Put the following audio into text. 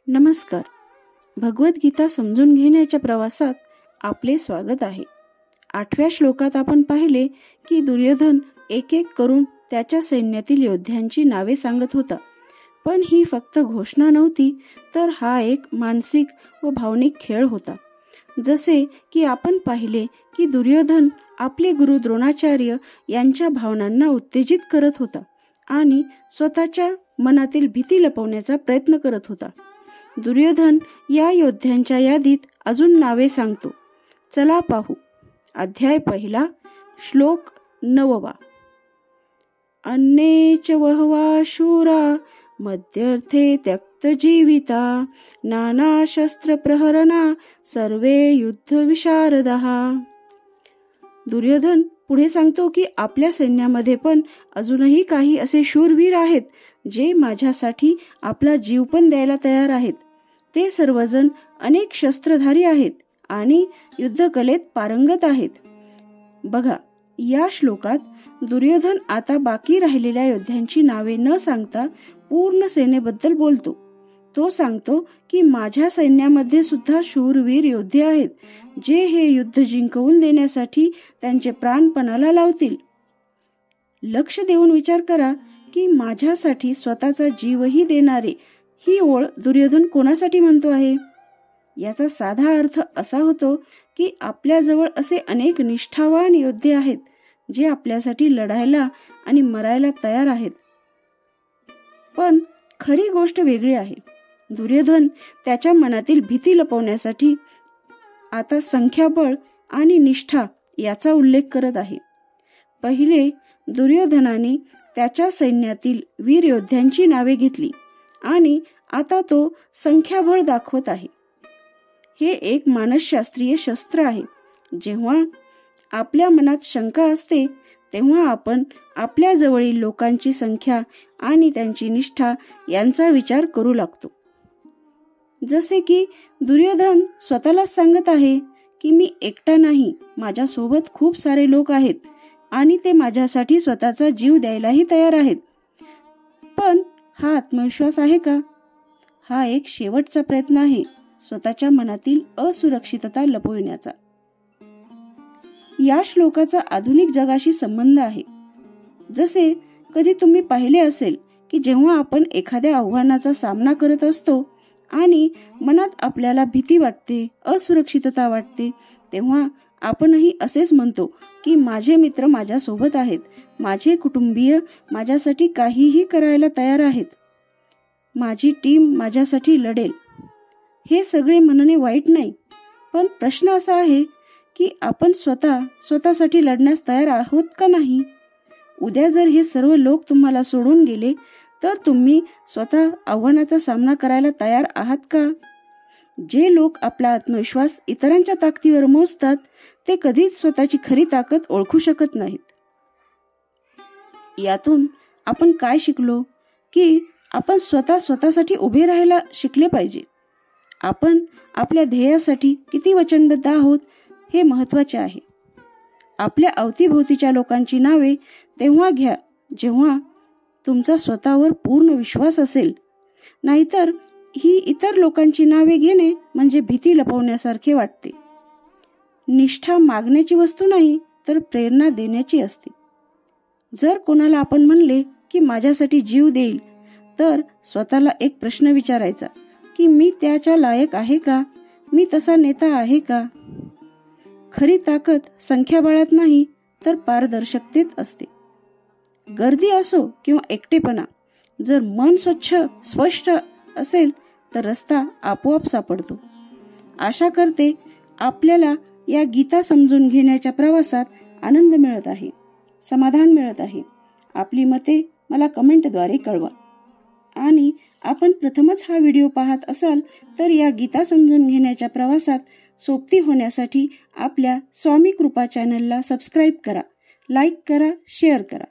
नमस्कार. भगवद्गीता समजून घेण्याच्या प्रवासात आपले स्वागत आहे. 8व्या श्लोकात आपण पाहिले की दुर्योधन एक एक करून त्याच्या सैन्यातील योद्ध्यांची नावे सांगत होता. पण ही फक्त घोषणा नव्हती, तर हा एक मानसिक व भावनिक खेळ होता. जसे की आपण पाहिले की दुर्योधन आपले गुरु द्रोणाचार्य यांच्या भावनांना उत्तेजित करत होता आणि स्वतःच्या मनातील भीती लपवण्याचा प्रयत्न करत होता. दुर्योधन या योद्ध्यांच्या यादीत अजून नावे सांगतो. चला पाहू. अध्याय 1, श्लोक 9. अन्येच वहवा शूरा मध्यर्थे त्यक्त जीविता नाना शस्त्र प्रहरणा सर्वे युद्ध विशारदः. दुर्योधन पुढे सांगतो की आपल्या सैन्यामध्ये पण अजूनही काही असे शूरवीर आहेत जे माझ्यासाठी आपला जीव पण द्यायला तयार आहेत. ते सर्वजण अनेक शस्त्रधारी आहेत आणि युद्धकलेत पारंगत आहेत. बघा, या श्लोकात दुर्योधन आता बाकी राहिलेल्या योद्ध्यांची नावे न सांगता पूर्ण सेनेबद्दल बोलतो. तो सांगतो की माझ्या सैन्यामध्ये सुद्धा शूरवीर योद्धे आहेत जे हे युद्ध जिंकवून देण्यासाठी त्यांचे प्राण पणाला लावतील. लक्ष देऊन विचार करा की माझ्यासाठी स्वतःचा जीवही देणारे ही ओळ दुर्योधन कोणासाठी म्हणतो आहे. याचा साधा अर्थ असा होतो की आपल्याजवळ असे अनेक निष्ठावान योद्धे आहेत जे आपल्यासाठी लढायला आणि मरायला तयार आहेत. पण खरी गोष्ट वेगळी आहे. दुर्योधन त्याच्या मनातील भीती लपवण्यासाठी आता संख्याबळ आणि निष्ठा याचा उल्लेख करत आहे. पहिले दुर्योधनाने त्याच्या सैन्यातील वीर योद्ध्यांची नावे घेतली आणि आता तो संख्याबळ दाखवत आहे. हे एक मानसशास्त्रीय शस्त्र आहे. जेव्हा आपल्या मनात शंका असते तेव्हा आपण आपल्या जवळील लोकांची संख्या आणि त्यांची निष्ठा यांचा विचार करू लागतो. जसे की दुर्योधन स्वतःलाच सांगत आहे की मी एकटा नाही, माझ्या सोबत खूप सारे लोक आहेत आणि ते माझ्यासाठी स्वतःचा जीव द्यायलाही तयार आहेत. पण हा आत्मविश्वास आहे का? हा एक शेवटचा प्रयत्न आहे स्वतःच्या मनातील असुरक्षितता लपविण्याचा. या श्लोकाचा आधुनिक जगाशी संबंध आहे. जसे कधी तुम्ही पाहिले असेल की जेव्हा आपण एखाद्या आव्हानाचा सामना करत असतो आणि मनात आपल्याला भीती वाटते, असुरक्षितता वाटते, तेव्हा आपणही असेच म्हणतो की माझे मित्र माझ्या सोबत आहेत, माझे कुटुंबीय माझ्यासाठी काहीही करायला तयार आहेत, माझी टीम माझ्यासाठी लढेल. हे सगळे म्हणणे वाईट नाही, पण प्रश्न असा आहे की आपण स्वतःसाठी लढण्यास तयार आहोत का नाही. उद्या जर हे सर्व लोक तुम्हाला सोडून गेले तर तुम्ही स्वतः आव्हानाचा सामना करायला तयार आहात का? जे लोक आपला आत्मविश्वास इतरांच्या ताकदीवर मोजतात ते कधीच स्वतःची खरी ताकद ओळखू शकत नाहीत. यातून आपण काय शिकलो की आपण स्वतःसाठी उभे राहायला शिकले पाहिजे. आपण आपल्या ध्येयासाठी किती वचनबद्ध आहोत हे महत्त्वाचे आहे. आपल्या अवतीभोवतीच्या लोकांची नावे तेव्हा घ्या जेव्हा तुमचा स्वतःवर पूर्ण विश्वास असेल. नाहीतर ही इतर लोकांची नावे घेणे म्हणजे भीती लपवण्यासारखे वाटते. निष्ठा मागण्याची वस्तू नाही तर प्रेरणा देण्याची असते. जर कोणाला आपण म्हणले की माझ्यासाठी जीव देईल तर स्वतःला एक प्रश्न विचारायचा की मी त्याच्या लायक आहे का? मी तसा नेता आहे का? खरी ताकद संख्याबळात नाही तर पारदर्शकतेत असते. गर्दी असो किंवा एकटेपणा, जर मन स्पष्ट असेल तर रस्ता आपोआप सापडतो. आशा करते आपल्याला या गीता समजून घेण्याच्या प्रवासात आनंद मिळत आहे, समाधान मिळत आहे. आपली मते मला कमेंटद्वारे कळवा. आणि आपण प्रथमच हा व्हिडिओ पाहत असाल तर या गीता समजून घेण्याच्या प्रवासात सोबती होण्यासाठी आपल्या स्वामी कृपा चॅनलला सबस्क्राईब करा, लाईक करा, शेअर करा.